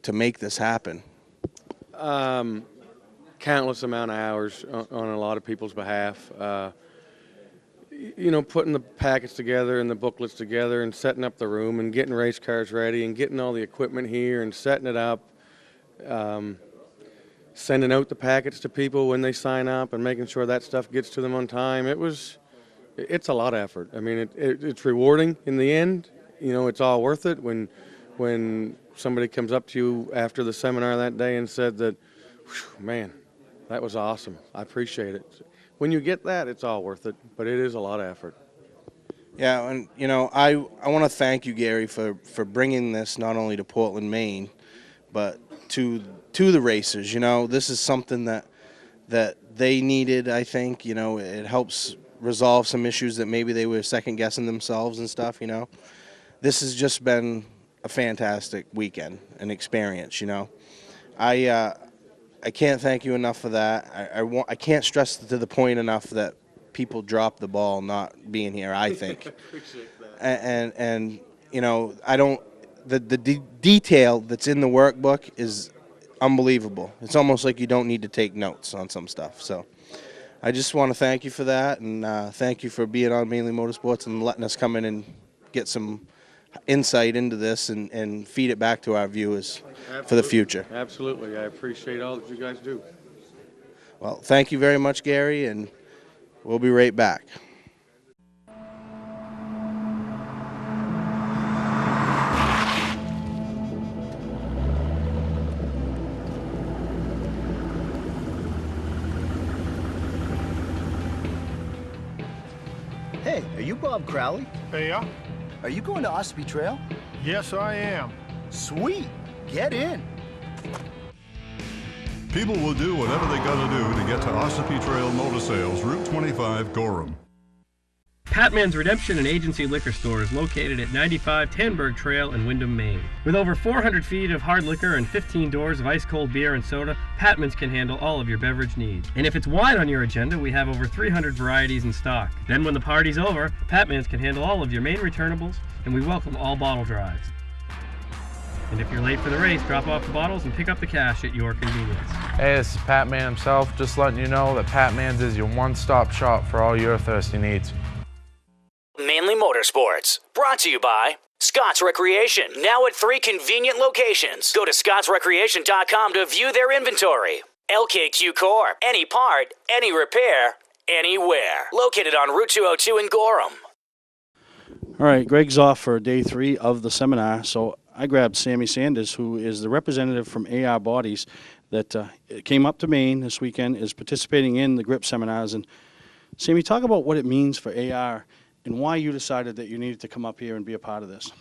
to make this happen. Countless amount of hours on a lot of people's behalf. You know, putting the packets together and the booklets together and setting up the room and getting race cars ready and getting all the equipment here and setting it up. Sending out the packets to people when they sign up and making sure that stuff gets to them on time. It's a lot of effort. I mean, it's rewarding in the end. You know, it's all worth it when somebody comes up to you after the seminar that day and said that, man, that was awesome. I appreciate it. When you get that, it's all worth it, but it is a lot of effort. Yeah, and, you know, I want to thank you, Gary, for bringing this not only to Portland, Maine, but to the racers. You know, this is something that they needed, I think. You know, it helps resolve some issues that maybe they were second-guessing themselves and stuff, you know. This has just been a fantastic weekend, an experience, you know. I can't thank you enough for that. I can't stress to the point enough that people drop the ball not being here, I think. Appreciate that. And you know, I don't, the detail that's in the workbook is unbelievable. It's almost like you don't need to take notes on some stuff. So I just want to thank you for that, and thank you for being on Mainly Motorsports and letting us come in and get some insight into this and feed it back to our viewers for the future. Absolutely. I appreciate all that you guys do. Well, thank you very much, Gary, and we'll be right back. Hey, are you Bob Crowley? Yeah. Are you going to Ossipee Trail? Yes, I am. Sweet. Get in. People will do whatever they gotta do to get to Ossipee Trail Motor Sales, Route 25, Gorham. Patman's Redemption and Agency Liquor Store is located at 95 Tanberg Trail in Windham, Maine. With over 400 feet of hard liquor and 15 doors of ice-cold beer and soda, Patman's can handle all of your beverage needs. And if it's wine on your agenda, we have over 300 varieties in stock. Then when the party's over, Patman's can handle all of your Maine returnables, and we welcome all bottle drives. And if you're late for the race, drop off the bottles and pick up the cash at your convenience. Hey, this is Pat Man himself, just letting you know that Pat Man's is your one-stop shop for all your thirsty needs. Mainly Motorsports, brought to you by Scott's Recreation, now at 3 convenient locations. Go to scottsrecreation.com to view their inventory. LKQ Core, any part, any repair, anywhere. Located on Route 202 in Gorham. All right, Greg's off for day 3 of the seminar, so I grabbed Sammy Sanders, who is the representative from AR Bodies that came up to Maine this weekend, is participating in the grip seminars. And Sammy, talk about what it means for AR and why you decided that you needed to come up here and be a part of this.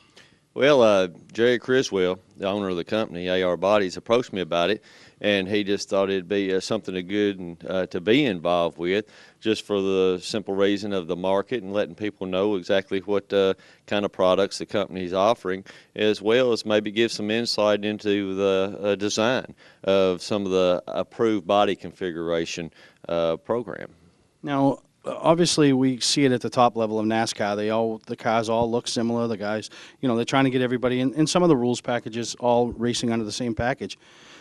Well, Jerry Criswell, the owner of the company, AR Bodies, approached me about it, and he just thought it'd be something good and to be involved with, just for the simple reason of the market and letting people know exactly what kind of products the company's offering, as well as maybe give some insight into the design of some of the approved body configuration program. Now, obviously, we see it at the top level of NASCAR. The cars all look similar. The guys, they're trying to get everybody in some of the rules packages all racing under the same package.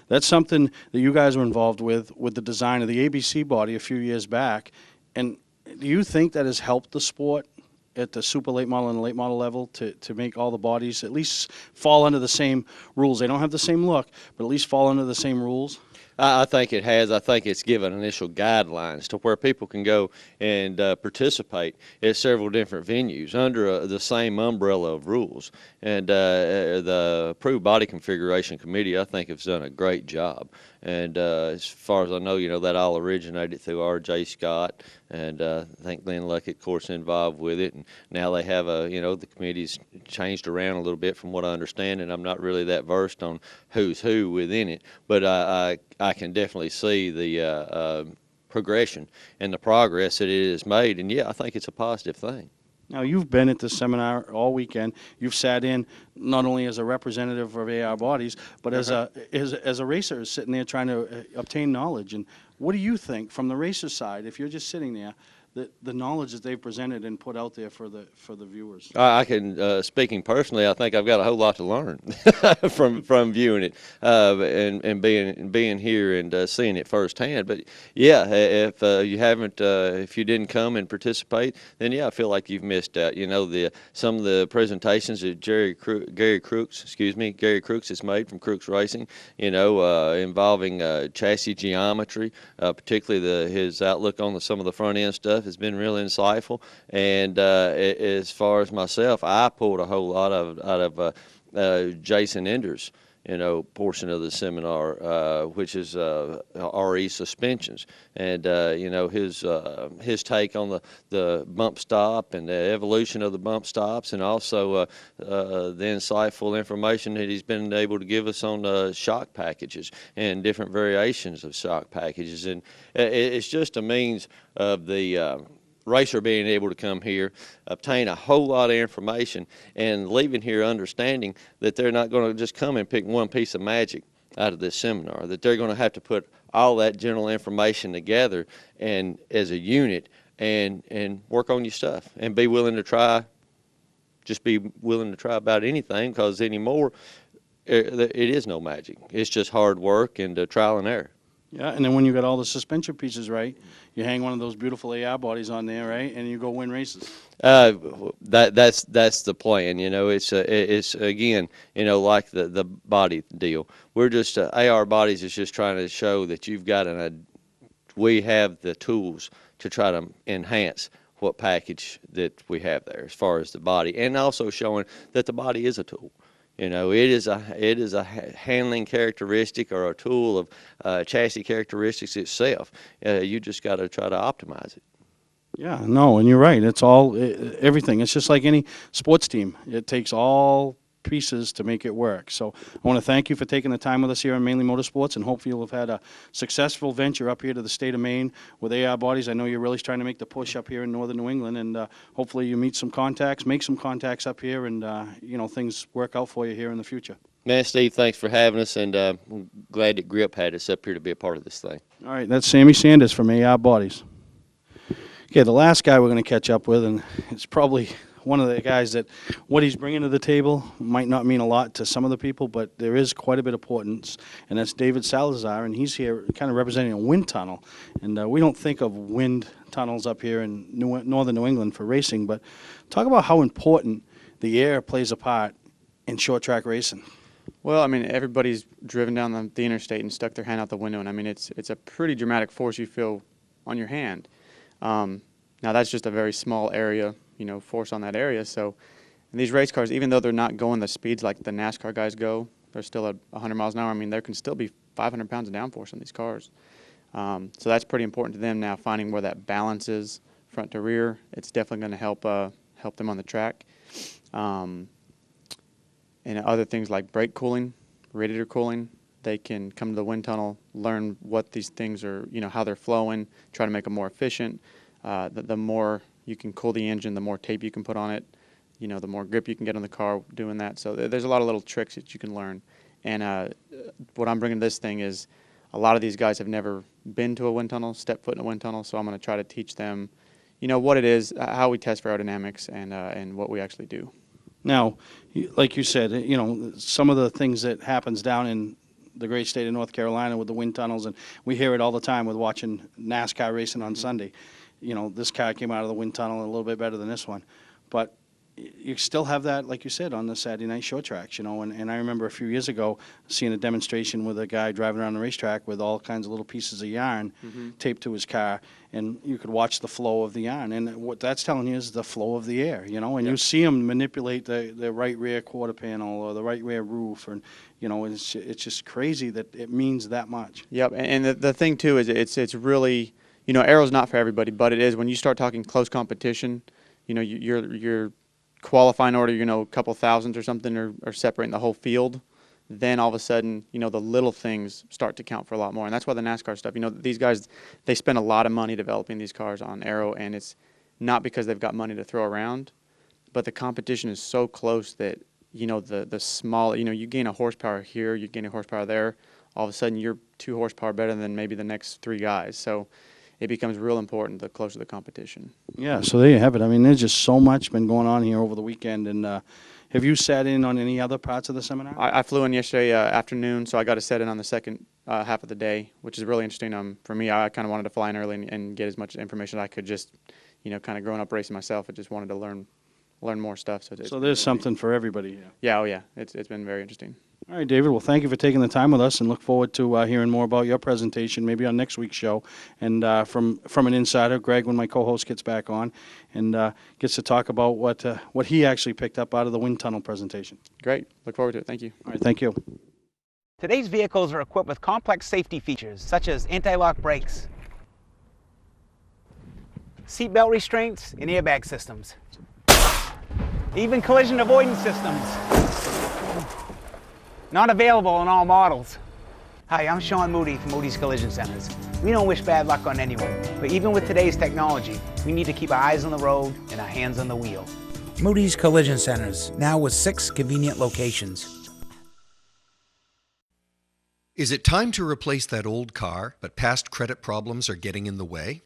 That's something that you guys were involved with the design of the ABC body a few years back. And do you think that has helped the sport at the super late model and late model level to make all the bodies at least fall under the same rules? They don't have the same look, but at least fall under the same rules? I think it has. I think it's given initial guidelines to where people can go and participate at several different venues under the same umbrella of rules. And the Approved Body Configuration Committee, I think, has done a great job. And as far as I know, that all originated through R.J. Scott, and I think Glenn Luckett, of course, involved with it. And now they have the committee's changed around a little bit from what I understand, and I'm not really that versed on who's who within it. But I can definitely see the progression and the progress that it has made, and yeah, I think it's a positive thing. Now, you've been at the seminar all weekend. You've sat in not only as a representative of AR Bodies, but as a racer sitting there trying to obtain knowledge. And what do you think from the racer side, if you're just sitting there, the knowledge that they've presented and put out there for the viewers? I can, speaking personally, I think I've got a whole lot to learn from viewing it and being here and seeing it firsthand. But yeah, if you haven't, if you didn't come and participate, then yeah, I feel like you've missed out. Some of the presentations that Gary Crooks has made from Crooks Racing, involving chassis geometry, particularly his outlook on some of the front end stuff has been real insightful. And as far as myself, I pulled a whole lot out of Jason Ender's portion of the seminar, which is RE suspensions, and his take on the bump stop and the evolution of the bump stops, and also the insightful information that he's been able to give us on shock packages and different variations of shock packages. And it's just a means of the racer being able to come here, obtain a whole lot of information, and leaving here understanding that they're not going to just come and pick one piece of magic out of this seminar, that they're going to have to put all that general information together and as a unit and work on your stuff and be willing to try, just be willing to try about anything, because anymore it is no magic. It's just hard work and trial and error. Yeah, and then when you got all the suspension pieces right, you hang one of those beautiful AR bodies on there, right, and you go win races. That's the plan. You know, it's again, you know, like the body deal. We're just AR Bodies is just trying to show that you've got we have the tools to try to enhance what package that we have there as far as the body, and also showing that the body is a tool. You know, it is a handling characteristic or a tool of chassis characteristics itself. You just got to try to optimize it. Yeah, no, and you're right. It's all everything. It's just like any sports team. It takes all pieces to make it work. So I want to thank you for taking the time with us here on Mainely Motorsports, and hopefully you'll have had a successful venture up here to the state of Maine with AR Bodies. I know you're really trying to make the push up here in northern New England, and hopefully you meet some contacts, make some contacts up here, and you know, things work out for you here in the future. Man, Steve, thanks for having us, and I'm glad that Grip had us up here to be a part of this thing. All right, that's Sammy Sanders from AR Bodies. Okay, the last guy we're going to catch up with, and it's probably one of the guys that what he's bringing to the table might not mean a lot to some of the people, but there is quite a bit of importance, and that's David Salazar, and he's here kind of representing a wind tunnel. And we don't think of wind tunnels up here in northern New England for racing, but talk about how important the air plays a part in short track racing. Well, I mean, everybody's driven down the interstate and stuck their hand out the window, and I mean, it's a pretty dramatic force you feel on your hand. Now that's just a very small area, you know, force on that area. So these race cars, even though they're not going the speeds like the NASCAR guys go, they're still at 100 miles an hour. I mean, there can still be 500 pounds of downforce on these cars. So that's pretty important to them now, finding where that balance is front to rear. It's definitely going to help them on the track. And other things like brake cooling, radiator cooling, they can come to the wind tunnel, learn what these things are, you know, how they're flowing, try to make them more efficient. The more you can cool the engine, the more tape you can put on it, you know, the more grip you can get on the car doing that. So there's a lot of little tricks that you can learn. And what I'm bringing to this thing is a lot of these guys have never been to a wind tunnel, stepped foot in a wind tunnel, so I'm going to try to teach them, you know, what it is, how we test for aerodynamics, and what we actually do. Now, like you said, you know, some of the things that happens down in the great state of North Carolina with the wind tunnels, and we hear it all the time with watching NASCAR racing on Sunday. You know, this car came out of the wind tunnel a little bit better than this one. But you still have that, like you said, on the Saturday night short tracks, you know. And I remember a few years ago seeing a demonstration with a guy driving around the racetrack with all kinds of little pieces of yarn taped to his car, and you could watch the flow of the yarn. And what that's telling you is the flow of the air, you know. And you see them manipulate the right rear quarter panel or the right rear roof, and you know, it's just crazy that it means that much. Yep, and the thing too is it's really, you know, aero's not for everybody, but it is when you start talking close competition. You know, your qualifying order, you know, a couple thousands or something are separating the whole field. Then all of a sudden, you know, the little things start to count for a lot more, and that's why the NASCAR stuff. You know, these guys, they spend a lot of money developing these cars on aero, and it's not because they've got money to throw around, but the competition is so close that, you know, the small, you know, you gain a horsepower here, you gain a horsepower there, all of a sudden you're 2 horsepower better than maybe the next 3 guys. So it becomes real important the closer the competition. Yeah, so there you have it. I mean, there's just so much been going on here over the weekend. And have you sat in on any other parts of the seminar? I flew in yesterday afternoon, so I got to set in on the second half of the day, which is really interesting. For me, I kind of wanted to fly in early and get as much information as I could. Just, you know, kind of growing up racing myself, I just wanted to learn more stuff. So there's something for everybody here. Yeah, oh yeah, it's been very interesting. All right, David. Well, thank you for taking the time with us, and look forward to hearing more about your presentation, maybe on next week's show. And from an insider, Greg, when my co-host gets back on, and gets to talk about what he actually picked up out of the wind tunnel presentation. Great. Look forward to it. Thank you. All right. Thank you. Today's vehicles are equipped with complex safety features such as anti-lock brakes, seatbelt restraints, and airbag systems, even collision avoidance systems. Not available in all models. Hi, I'm Sean Moody from Moody's Collision Centers. We don't wish bad luck on anyone, but even with today's technology, we need to keep our eyes on the road and our hands on the wheel. Moody's Collision Centers, now with 6 convenient locations. Is it time to replace that old car, but past credit problems are getting in the way?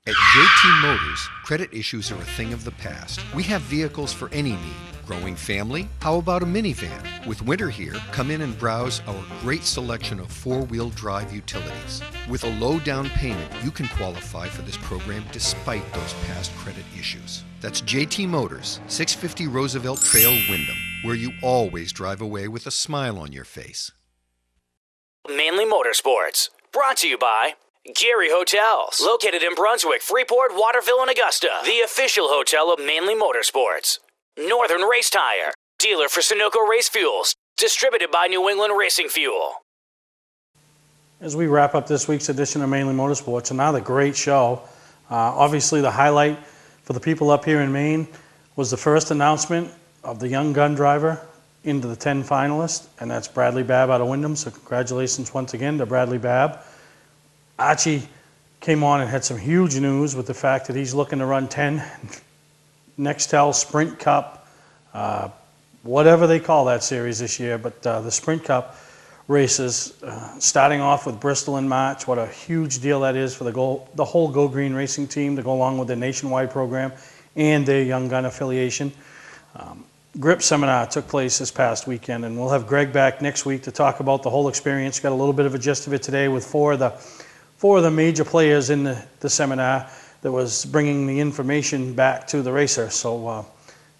At JT Motors, credit issues are a thing of the past. We have vehicles for any need. Growing family? How about a minivan? With winter here, come in and browse our great selection of four-wheel drive utilities. With a low down payment, you can qualify for this program despite those past credit issues. That's JT Motors, 650 Roosevelt Trail, Windham, where you always drive away with a smile on your face. Mainely Motorsports, brought to you by Gary Hotels, located in Brunswick, Freeport, Waterville, and Augusta. The official hotel of Mainely Motorsports. Northern Race Tire, dealer for Sunoco Race Fuels, distributed by New England Racing Fuel. As we wrap up this week's edition of Mainly Motorsports, another great show. Obviously, the highlight for the people up here in Maine was the first announcement of the young gun driver into the 10 finalists, and that's Bradley Babb out of Windham. So congratulations once again to Bradley Babb. Archie came on and had some huge news with the fact that he's looking to run 10 Nextel Sprint Cup, whatever they call that series this year, but the Sprint Cup races, starting off with Bristol in March. What a huge deal that is for the whole Go Green racing team to go along with their nationwide program and their young gun affiliation. GRIP seminar took place this past weekend, and we'll have Greg back next week to talk about the whole experience. Got a little bit of a gist of it today with four of the major players in the seminar that was bringing the information back to the racer. So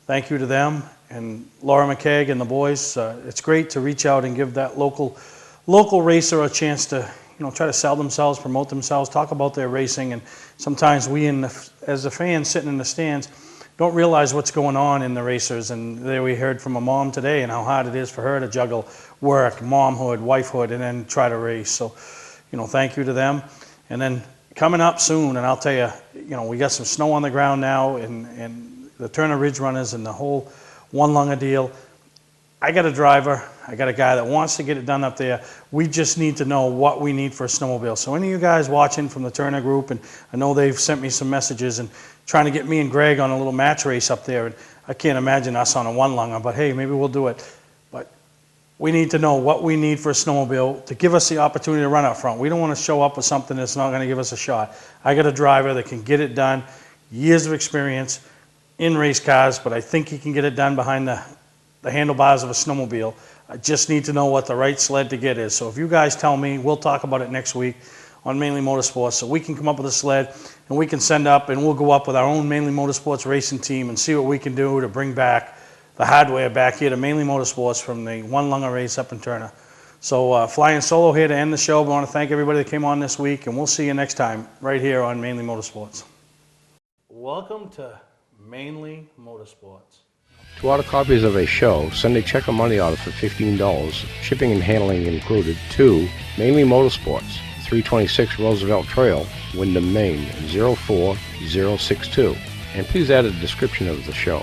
thank you to them and Laura Mccaig and the boys. It's great to reach out and give that local racer a chance to try to sell themselves, promote themselves, talk about their racing. And sometimes we, as the fans sitting in the stands, don't realize what's going on in the racers. And there we heard from a mom today and how hard it is for her to juggle work, momhood, wifehood, and then try to race. So, thank you to them. And then coming up soon, and I'll tell you, we got some snow on the ground now, and the Turner Ridge Runners and the whole one lunger deal. I got a driver. I got a guy that wants to get it done up there. We just need to know what we need for a snowmobile. So any of you guys watching from the Turner group, and I know they've sent me some messages and trying to get me and Greg on a little match race up there. And I can't imagine us on a one lunger, but hey, maybe we'll do it. But we need to know what we need for a snowmobile to give us the opportunity to run up front. We don't want to show up with something that's not going to give us a shot. I got a driver that can get it done, years of experience in race cars, but I think he can get it done behind the handlebars of a snowmobile. I just need to know what the right sled to get is. So if you guys tell me, we'll talk about it next week on Mainly Motorsports, so we can come up with a sled and we can send up, and we'll go up with our own Mainly Motorsports racing team and see what we can do to bring back the hardware back here to Mainly Motorsports from the one lunger race up in Turner. So flying solo here to end the show. We want to thank everybody that came on this week, and we'll see you next time right here on Mainly Motorsports. Welcome to Mainly Motorsports. To order copies of a show, send a check or money order for $15, shipping and handling included, to Mainely Motorsports, 326 Roosevelt Trail, Windham, Maine, 04062. And please add a description of the show.